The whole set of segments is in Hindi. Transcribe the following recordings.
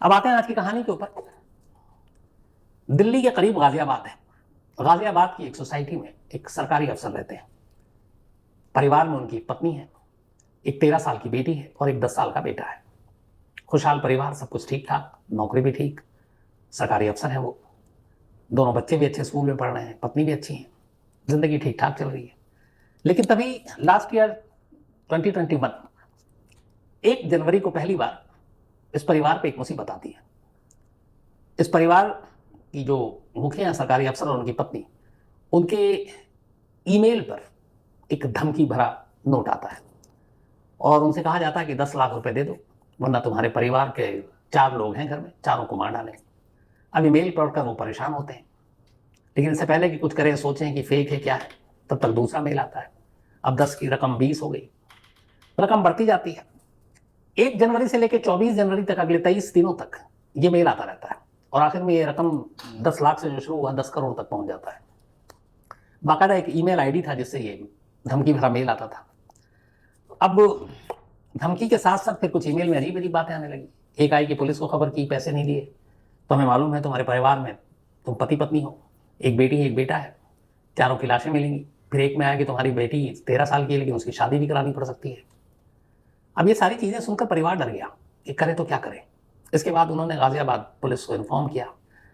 अब आते हैं आज की कहानी के ऊपर। दिल्ली के करीब गाजियाबाद है। गाजियाबाद की एक सोसाइटी में एक सरकारी अफसर रहते हैं। परिवार में उनकी पत्नी है, एक 13 साल की बेटी है और एक 10 साल का बेटा है। खुशहाल परिवार, सब कुछ ठीक ठाक, नौकरी भी ठीक, सरकारी अफसर है वो। दोनों बच्चे भी अच्छे स्कूल में पढ़ रहे हैं, पत्नी भी अच्छी है, जिंदगी ठीक ठाक चल रही है। लेकिन तभी लास्ट ईयर 2021 1 जनवरी को पहली बार इस परिवार पे एक मुसीबत आती है। इस परिवार की जो मुखिया सरकारी अफसर और उनकी पत्नी, उनके ईमेल पर एक धमकी भरा नोट आता है और उनसे कहा जाता है कि 10 लाख रुपए दे दो, वरना तुम्हारे परिवार के 4 लोग हैं घर में, चारों को मार डालेंगे। अब ईमेल पढ़कर वो परेशान होते हैं, लेकिन इससे पहले कि कुछ करें, सोचें कि फेक है क्या है, तब तक दूसरा मेल आता है। अब 10 की रकम 20 हो गई, रकम बढ़ती जाती है। 1 जनवरी से लेकर 24 जनवरी तक, अगले 23 दिनों तक ये मेल आता रहता है और आखिर में ये रकम 10 लाख से जो शुरू हुआ 10 करोड़ तक पहुंच जाता है। बाकायदा एक ईमेल आईडी था जिससे ये धमकी भरा मेल आता था। अब धमकी के साथ साथ फिर कुछ ईमेल में अजीब अजीब बातें आने लगी। एक आई कि पुलिस को खबर की, पैसे नहीं दिए तो हमें मालूम है तुम्हारे परिवार में तुम पति पत्नी हो, एक बेटी है एक बेटा है, चारों की लाशें मिलेंगी। फिर एक में आया कि तुम्हारी बेटी 13 साल की है लेकिन उसकी शादी भी करानी पड़ सकती है। अब ये सारी चीज़ें सुनकर परिवार डर गया कि करें तो क्या करें। इसके बाद उन्होंने गाजियाबाद पुलिस को इन्फॉर्म किया।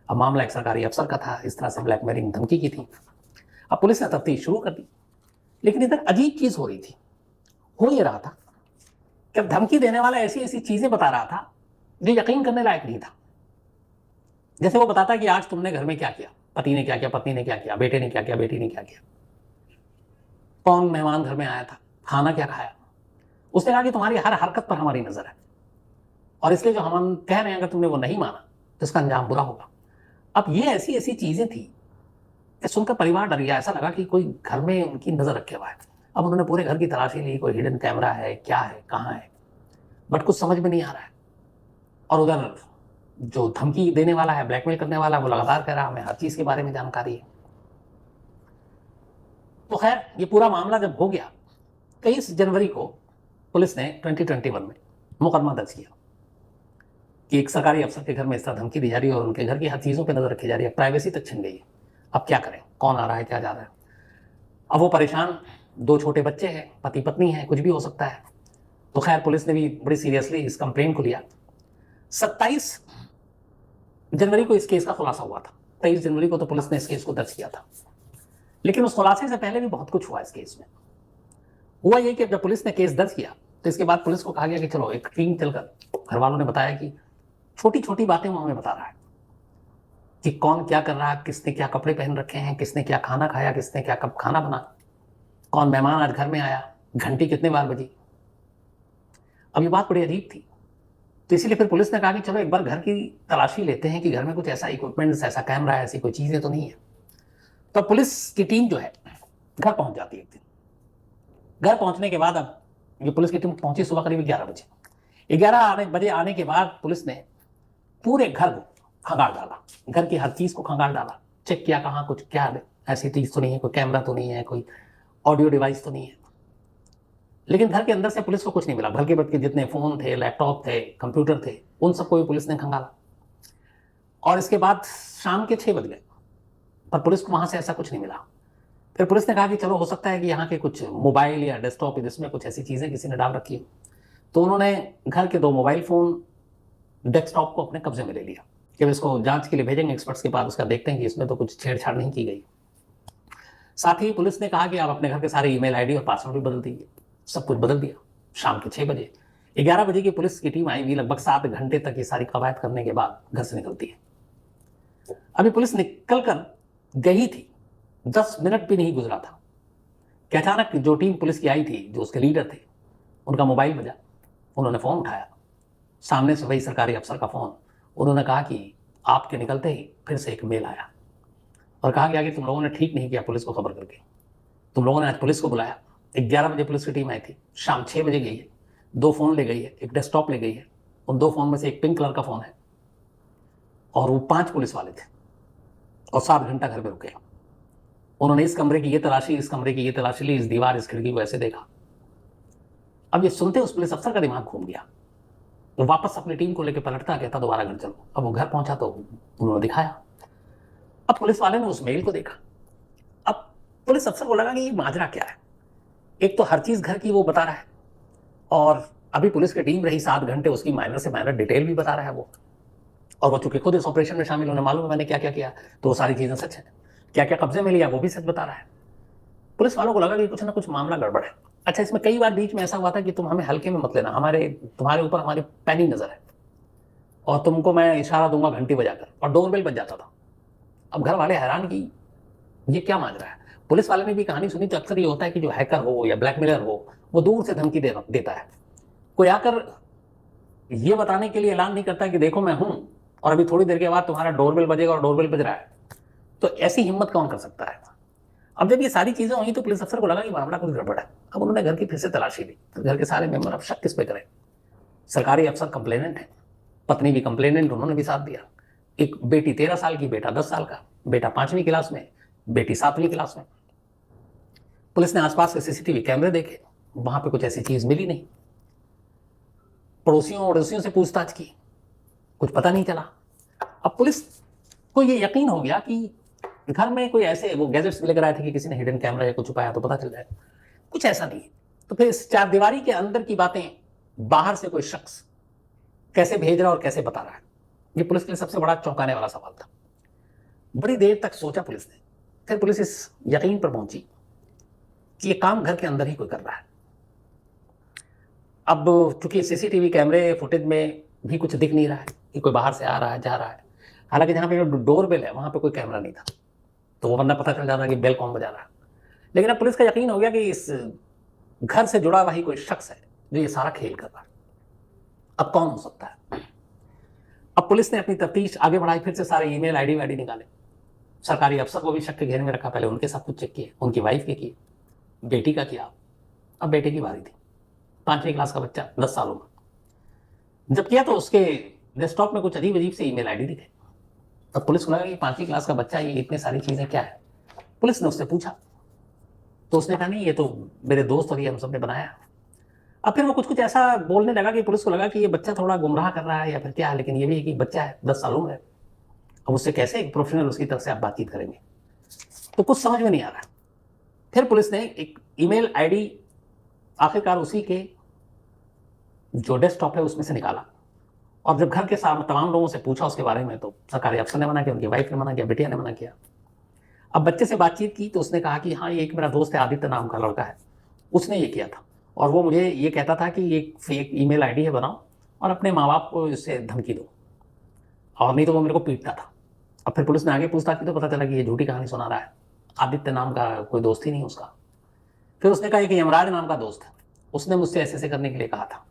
अब मामला एक सरकारी अफसर का था, इस तरह से ब्लैकमेलिंग धमकी की थी। अब पुलिस ने तफ्तीश शुरू कर दी, लेकिन इधर अजीब चीज़ हो रही थी। हो ये रहा था कि अब धमकी देने वाला ऐसी ऐसी चीज़ें बता रहा था जो यकीन करने लायक नहीं था। जैसे वो बताता कि आज तुमने घर में क्या किया, पति ने क्या किया, पत्नी ने क्या किया, बेटे ने क्या किया, बेटी ने क्या किया, कौन मेहमान घर में आया था, खाना क्या खाया। उसने कहा कि तुम्हारी हर हरकत पर हमारी नजर है और इसलिए जो हम कह रहे हैं अगर तुमने वो नहीं माना तो इसका अंजाम बुरा होगा। अब ये ऐसी ऐसी चीजें थी कि सुनकर परिवार डर गया। ऐसा लगा कि कोई घर में उनकी नजर रखे हुआ है। अब उन्होंने पूरे घर की तलाशी ली, कोई हिडन कैमरा है, क्या है, कहाँ है, बट कुछ समझ में नहीं आ रहा है। और उधर जो धमकी देने वाला है, ब्लैकमेल करने वाला है, वो लगातार कह रहा हमें हर चीज के बारे में जानकारी है। तो खैर ये पूरा मामला जब हो गया, 23 जनवरी को पुलिस ने 2021 में मुकदमा दर्ज किया कि एक सरकारी अफसर के घर में इस तरह धमकी दी जा रही है और उनके घर की हर चीज़ों पर नजर रखी जा रही है, प्राइवेसी तक छिन गई है। अब क्या करें, कौन आ रहा है, क्या जा रहा है। अब वो परेशान, 2 छोटे बच्चे हैं, पति पत्नी है, कुछ भी हो सकता है। तो खैर पुलिस ने भी बड़ी सीरियसली इस कंप्लेंट को लिया। 27 जनवरी को इस केस का खुलासा हुआ था। 23 जनवरी को तो पुलिस ने इस केस को दर्ज किया था, लेकिन उस खुलासे से पहले भी बहुत कुछ हुआ इस केस में। हुआ ये कि जब पुलिस ने केस दर्ज किया तो इसके बाद पुलिस को कहा गया कि चलो एक टीम चलकर, घर वालों ने बताया कि छोटी छोटी बातें वो हमें बता रहा है कि कौन क्या कर रहा है, किसने क्या कपड़े पहन रखे हैं, किसने क्या खाना खाया, किसने क्या कब खाना बना, कौन मेहमान आज घर में आया, घंटी कितने बार बजी। अब ये बात बड़ी अजीब थी, तो इसीलिए फिर पुलिस ने कहा कि चलो एक बार घर की तलाशी लेते हैं कि घर में कुछ ऐसा इक्विपमेंट्स, ऐसा कैमरा है, ऐसी कोई चीजें तो नहीं है। तो पुलिस की टीम जो है घर पहुंच जाती है एक दिन। घर पहुंचने के बाद अब ये पुलिस की टीम पहुंची सुबह करीब 11 बजे। 11 बजे आने के बाद पुलिस ने पूरे घर को खंगाल डाला, घर की हर चीज को खंगाल डाला, चेक किया कहाँ कुछ क्या है, ऐसी चीज तो नहीं है, कोई कैमरा तो नहीं है, कोई ऑडियो डिवाइस तो नहीं है। लेकिन घर के अंदर से पुलिस को कुछ नहीं मिला। भलके बल्कि जितने फोन थे, लैपटॉप थे, कंप्यूटर थे, उन सबको भी पुलिस ने खंगाला। और इसके बाद शाम के 6 बज गए पर पुलिस को वहां से ऐसा कुछ नहीं मिला। फिर पुलिस ने कहा कि चलो हो सकता है कि यहाँ के कुछ मोबाइल या डेस्कटॉप जिसमें कुछ ऐसी चीजें किसी ने डाल रखी है। तो उन्होंने घर के 2 मोबाइल फोन, डेस्कटॉप को अपने कब्जे में ले लिया कि इसको जांच के लिए भेजेंगे एक्सपर्ट्स के पास, उसका देखते हैं कि इसमें तो कुछ छेड़छाड़ नहीं की गई। साथ ही पुलिस ने कहा कि आप अपने घर के सारे ईमेल आईडी और पासवर्ड भी बदल दीजिए। सब कुछ बदल दिया। शाम के 6 बजे, 11 बजे की पुलिस की टीम आई हुई, लगभग 7 घंटे तक ये सारी कवायद करने के बाद घर से निकलती है। अभी पुलिस निकल कर गई थी, 10 मिनट भी नहीं गुजरा था कि अचानक जो टीम पुलिस की आई थी, जो उसके लीडर थे, उनका मोबाइल बजा। उन्होंने फोन उठाया, सामने से वही सरकारी अफसर का फोन। उन्होंने कहा कि आपके निकलते ही फिर से एक मेल आया और कहा गया कि तुम लोगों ने ठीक नहीं किया पुलिस को खबर करके। तुम लोगों ने आज पुलिस को बुलाया। 11 बजे पुलिस की टीम आई थी, शाम 6 बजे गई है, 2 फोन ले गई है, एक डेस्कटॉप ले गई है। उन 2 फोन में से एक पिंक कलर का फोन है और वो 5 पुलिस वाले थे और 7 घंटा घर में रुके। उन्होंने इस कमरे की ये तलाशी, इस कमरे की ये तलाशी ली, इस दीवार, इस खिड़की को ऐसे देखा। अब ये सुनते उस पुलिस अफसर का दिमाग घूम गया। तो वापस अपनी टीम को लेकर पलटता, कहता दोबारा घर चलो। अब वो घर पहुंचा तो उन्होंने दिखाया। अब पुलिस वाले ने उस मेल को देखा। अब पुलिस अफसर को लगा कि ये माजरा क्या है। एक तो हर चीज घर की वो बता रहा है, और अभी पुलिस की टीम रही 7 घंटे, उसकी माइनर से माइनर डिटेल भी बता रहा है वो। और वो चूंकि खुद इस ऑपरेशन में शामिल होने, मालूम है मैंने क्या क्या किया, तो वो सारी चीजें सच है। क्या क्या कब्जे में लिया वो भी सच बता रहा है। पुलिस वालों को लगा कि कुछ ना कुछ मामला गड़बड़ है। अच्छा, इसमें कई बार बीच में ऐसा हुआ था कि तुम हमें हल्के में मत लेना, तुम्हारे ऊपर हमारी पैनी नजर है, और तुमको मैं इशारा दूंगा घंटी बजाकर, और डोरबेल बज जाता था। अब घर वाले हैरान कि ये क्या मांग रहा है। पुलिस वाले ने भी कहानी सुनी, तो अक्सर ये होता है कि जो हैकर हो या ब्लैकमेलर हो, वो दूर से धमकी देता है। कोई आकर ये बताने के लिए ऐलान नहीं करता कि देखो मैं हूं, और अभी थोड़ी देर के बाद तुम्हारा डोरबेल बजेगा, और डोरबेल बज रहा है। तो ऐसी हिम्मत कौन कर सकता है। अब जब ये सारी चीजें हुई तो पुलिस अफसर को लगा कि मामला कुछ गड़बड़ है। अब उन्होंने घर की फिर से तलाशी ली। तो घर के सारे मेंबर अब शक किस पे करें। सरकारी अफसर कंप्लेनेंट है, पत्नी भी कंप्लेनेंट, उन्होंने भी साथ दिया। एक बेटी 13 साल की, बेटा 10 साल का, बेटा 5वीं क्लास में, बेटी 7वीं क्लास में। पुलिस ने आसपास के सीसीटीवी कैमरे देखे, वहां पे कुछ ऐसी चीज मिली नहीं। पड़ोसियों अड़ोसियों से पूछताछ की, कुछ पता नहीं चला। अब पुलिस को ये यकीन हो गया कि घर में कोई ऐसे वो गैजेट्स लेकर आए थे कि किसी ने हिडन कैमरा या कुछ छुपाया तो पता चल जाए, कुछ ऐसा नहीं है। तो फिर इस चारदीवारी के अंदर की बातें बाहर से कोई शख्स कैसे भेज रहा है और कैसे बता रहा है, ये पुलिस के लिए सबसे बड़ा चौंकाने वाला सवाल था। बड़ी देर तक सोचा पुलिस ने, फिर पुलिस इस यकीन पर पहुंची कि ये काम घर के अंदर ही कोई कर रहा है। अब चूंकि सीसीटीवी कैमरे फुटेज में भी कुछ दिख नहीं रहा है कि कोई बाहर से आ रहा है जा रहा है, हालांकि जहां पे डोर बेल है वहां पे कोई कैमरा नहीं था, तो वो वरना पता चल जाता कि बेल कौन बजा रहा है। लेकिन अब पुलिस का यकीन हो गया कि इस घर से जुड़ा हुआ ही कोई शख्स है जो ये सारा खेल कर रहा है। अब कौन हो सकता है। अब पुलिस ने अपनी तफ्तीश आगे बढ़ाई, फिर से सारे ईमेल आईडी वाईडी निकाले, सरकारी अफसर को भी शक के घेरे में रखा। पहले उनके सब कुछ चेक किए, उनकी वाइफ के किए, बेटी का किया। अब बेटे की बारी थी, 5वीं क्लास का बच्चा, 10 सालों में। जब किया तो उसके डेस्कटॉप में कुछ अजीब अजीब से ईमेल आईडी दिखे। अब पुलिस को लगा कि 5वीं क्लास का बच्चा, ये इतने सारी चीजें क्या है। पुलिस ने उससे पूछा तो उसने कहा नहीं, ये तो मेरे दोस्त और ये हम सब ने बनाया। अब फिर वो कुछ कुछ ऐसा बोलने लगा कि पुलिस को लगा कि ये बच्चा थोड़ा गुमराह कर रहा है या फिर क्या है, लेकिन ये भी है कि बच्चा है, 10 सालों में है। अब उससे कैसे एक प्रोफेशनल उसकी तरफ से आप बातचीत करेंगे, तो कुछ समझ में नहीं आ रहा। फिर पुलिस ने एक ईमेल आईडी आखिरकार उसी के जो डेस्कटॉप है उसमें से निकाला, और जब घर के साथ तमाम लोगों से पूछा उसके बारे में, तो सरकारी अफसर ने मना किया, उनकी वाइफ ने मना किया, बेटिया ने मना किया। अब बच्चे से बातचीत की तो उसने कहा कि हाँ, ये एक मेरा दोस्त है, आदित्य नाम का लड़का है, उसने ये किया था, और वो मुझे ये कहता था कि एक फेक ईमेल आईडी है, बनाओ और अपने माँ बाप को इससे धमकी दो, और नहीं तो वो मेरे को पीटता था। अब फिर पुलिस ने आगे पूछताछ की तो पता चला कि ये झूठी कहानी सुना रहा है, आदित्य नाम का कोई दोस्त ही नहीं उसका। फिर उसने कहा कि यमराज नाम का दोस्त है, उसने मुझसे ऐसे करने के लिए कहा था,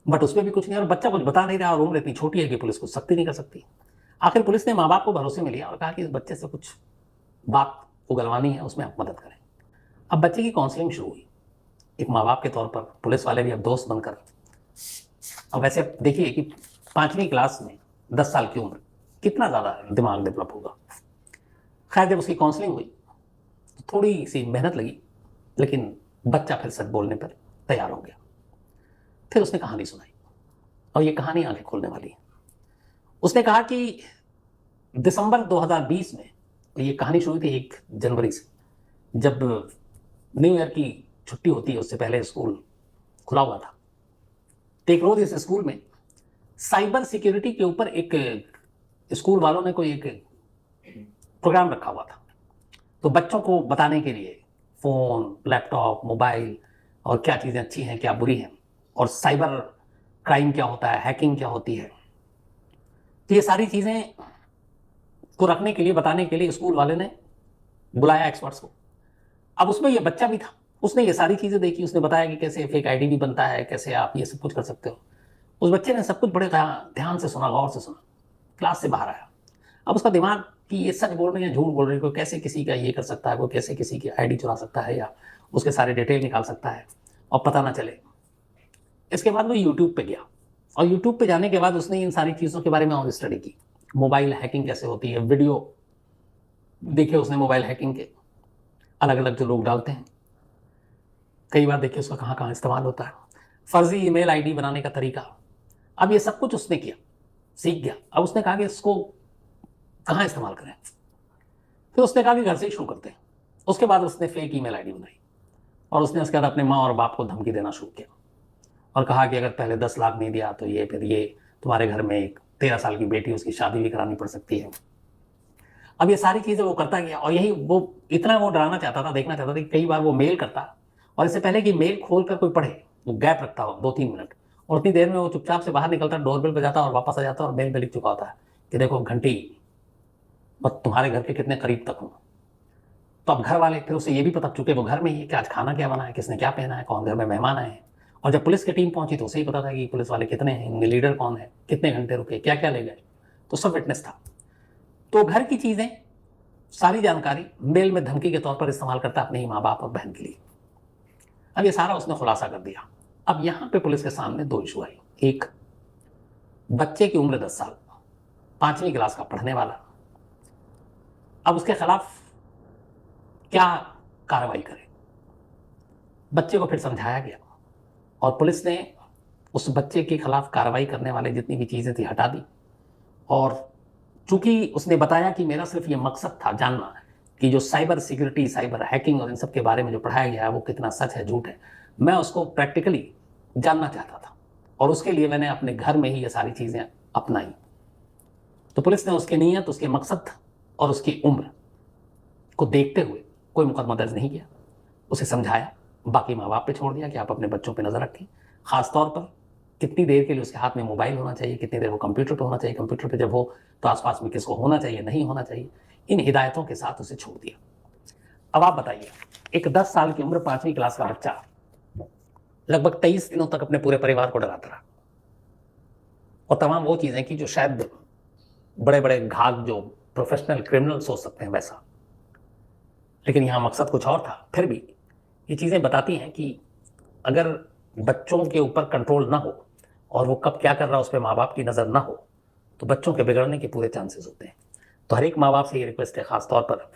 बट उसमें भी कुछ नहीं, और बच्चा कुछ बता नहीं रहा, और उम्र इतनी छोटी है कि पुलिस कुछ सख्ती नहीं कर सकती। आखिर पुलिस ने माँ बाप को भरोसे में लिया और कहा कि इस बच्चे से कुछ बात उगलवानी है, उसमें आप मदद करें। अब बच्चे की काउंसलिंग शुरू हुई। एक माँ बाप के तौर पर पुलिस वाले भी अब दोस्त बनकर, अब वैसे देखिए कि 5वीं क्लास में 10 साल की उम्र, कितना ज़्यादा दिमाग डेवलप होगा। खैर, जब उसकी काउंसलिंग हुई तो थोड़ी सी मेहनत लगी, लेकिन बच्चा फिर सच बोलने पर तैयार हो गया। फिर उसने कहानी सुनाई, और ये कहानी आंखें खोलने वाली है। उसने कहा कि दिसंबर 2020 में, ये कहानी शुरू थी 1 जनवरी से, जब न्यू ईयर की छुट्टी होती है उससे पहले स्कूल खुला हुआ था। तो एक रोज इस स्कूल में साइबर सिक्योरिटी के ऊपर एक स्कूल वालों ने कोई एक प्रोग्राम रखा हुआ था, तो बच्चों को बताने के लिए फोन, लैपटॉप, मोबाइल और क्या चीजें अच्छी हैं क्या बुरी हैं, और साइबर क्राइम क्या होता है, हैकिंग क्या होती है, तो ये सारी चीजें को रखने के लिए, बताने के लिए स्कूल वाले ने बुलाया एक्सपर्ट्स को। अब उसमें ये बच्चा भी था, उसने ये सारी चीजें देखी, उसने बताया कि कैसे फेक आईडी भी बनता है, कैसे आप ये सब कुछ कर सकते हो। उस बच्चे ने सब कुछ बड़े ध्यान से सुना, गौर से सुना, क्लास से बाहर आया। अब उसका दिमाग कि ये सच बोल रहे हैं झूठ बोल रहे हैं, कोई कैसे किसी का ये कर सकता है, कोई कैसे किसी की आईडी चुरा सकता है या उसके सारे डिटेल निकाल सकता है और पता ना चले। इसके बाद वो यूट्यूब पे गया, और यूट्यूब पे जाने के बाद उसने इन सारी चीज़ों के बारे में और स्टडी की। मोबाइल हैकिंग कैसे होती है, वीडियो देखे उसने मोबाइल हैकिंग के, अलग अलग जो लोग डालते हैं, कई बार देखिए उसका कहाँ कहाँ इस्तेमाल होता है। फर्जी ईमेल आईडी बनाने का तरीका, अब ये सब कुछ उसने किया, सीख गया। अब उसने कहा कि इसको कहाँ इस्तेमाल करें। फिर उसने कहा कि घर से ही शुरू करते हैं। उसके बाद उसने फेक ईमेल आईडी बनाई और उसने उसके बाद अपने माँ और बाप को धमकी देना शुरू किया और कहा कि अगर पहले 10 लाख नहीं दिया तो ये फिर ये तुम्हारे घर में एक 13 साल की बेटी, उसकी शादी भी करानी पड़ सकती है। अब ये सारी चीज़ें वो करता गया और यही वो इतना वो डराना चाहता था, देखना चाहता था कि कई बार वो मेल करता और इससे पहले कि मेल खोल कर कोई पढ़े वो गैप रखता हो 2-3 मिनट और उतनी देर में वो चुपचाप से बाहर निकलता, डोरबेल बजाता और वापस आ जाता और मेल में लिख चुका होता है कि देखो घंटी, बस तुम्हारे घर के कितने करीब तक हूँ। तो अब घर वाले फिर उसे ये भी पता, चुके वो घर में ही है, कि आज खाना क्या बना है, किसने क्या पहना है, कौन घर में मेहमान आए हैं। और जब पुलिस की टीम पहुंची तो उसे ही पता था कि पुलिस वाले कितने हैं, उनके लीडर कौन है, कितने घंटे रुके, क्या क्या ले गए, तो सब विटनेस था। तो घर की चीज़ें, सारी जानकारी मेल में धमकी के तौर पर इस्तेमाल करता अपने ही माँ बाप और बहन के लिए। अब ये सारा उसने खुलासा कर दिया। अब यहाँ पे पुलिस के सामने 2 इशू आई। एक, बच्चे की उम्र 10 साल, 5वीं क्लास का पढ़ने वाला, अब उसके खिलाफ क्या कार्रवाई करे। बच्चे को फिर समझाया गया और पुलिस ने उस बच्चे के खिलाफ कार्रवाई करने वाले जितनी भी चीज़ें थी हटा दी। और चूंकि उसने बताया कि मेरा सिर्फ ये मकसद था जानना कि जो साइबर सिक्योरिटी, साइबर हैकिंग और इन सब के बारे में जो पढ़ाया गया है वो कितना सच है, झूठ है, मैं उसको प्रैक्टिकली जानना चाहता था और उसके लिए मैंने अपने घर में ही ये सारी चीज़ें अपनाई। तो पुलिस ने उसकी नीयत, उसके मकसद और उसकी उम्र को देखते हुए कोई मुकदमा दर्ज नहीं किया, उसे समझाया, बाकी माँ बाप पे छोड़ दिया कि आप अपने बच्चों पे नज़र रखें। खासतौर पर कितनी देर के लिए उसके हाथ में मोबाइल होना चाहिए, कितनी देर वो कंप्यूटर पे होना चाहिए, कंप्यूटर पे जब हो तो आसपास में किसको होना चाहिए, नहीं होना चाहिए, इन हिदायतों के साथ उसे छोड़ दिया। अब आप बताइए, एक 10 साल की उम्र 5वीं क्लास का बच्चा लगभग 23 दिनों तक अपने पूरे परिवार को डराता रहा और तमाम वो चीज़ें की जो शायद बड़े बड़े घात जो प्रोफेशनल क्रिमिनल सोच सकते हैं वैसा, लेकिन यहाँ मकसद कुछ और था। फिर भी ये चीज़ें बताती हैं कि अगर बच्चों के ऊपर कंट्रोल ना हो और वो कब क्या कर रहा है उस पर माँ बाप की नज़र ना हो तो बच्चों के बिगड़ने के पूरे चांसेस होते हैं। तो हर एक माँ बाप से ये रिक्वेस्ट है ख़ासतौर पर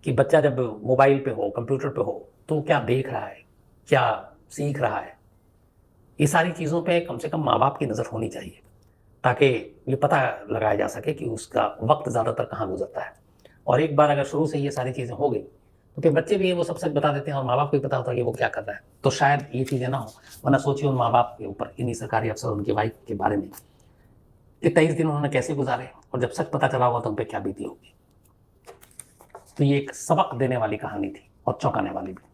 कि बच्चा जब मोबाइल पे हो, कंप्यूटर पे हो, तो क्या देख रहा है, क्या सीख रहा है, ये सारी चीज़ों पे कम से कम माँ बाप की नज़र होनी चाहिए ताकि ये पता लगाया जा सके कि उसका वक्त ज़्यादातर कहाँ गुजरता है। और एक बार अगर शुरू से ये सारी चीज़ें हो गई तो फिर बच्चे भी वो सब सच बता देते हैं और माँ बाप को भी पता होता है कि वो क्या कर रहा है, तो शायद ये चीज़ें ना हो। वरना सोचिए उन माँ बाप के ऊपर, इन्हीं सरकारी अफसर, उनकी वाइफ के बारे में कि 23 दिन उन्होंने कैसे गुजारे और जब सच पता चला होगा तो उन पर क्या बीती होगी। तो ये एक सबक देने वाली कहानी थी और चौंकाने वाली भी।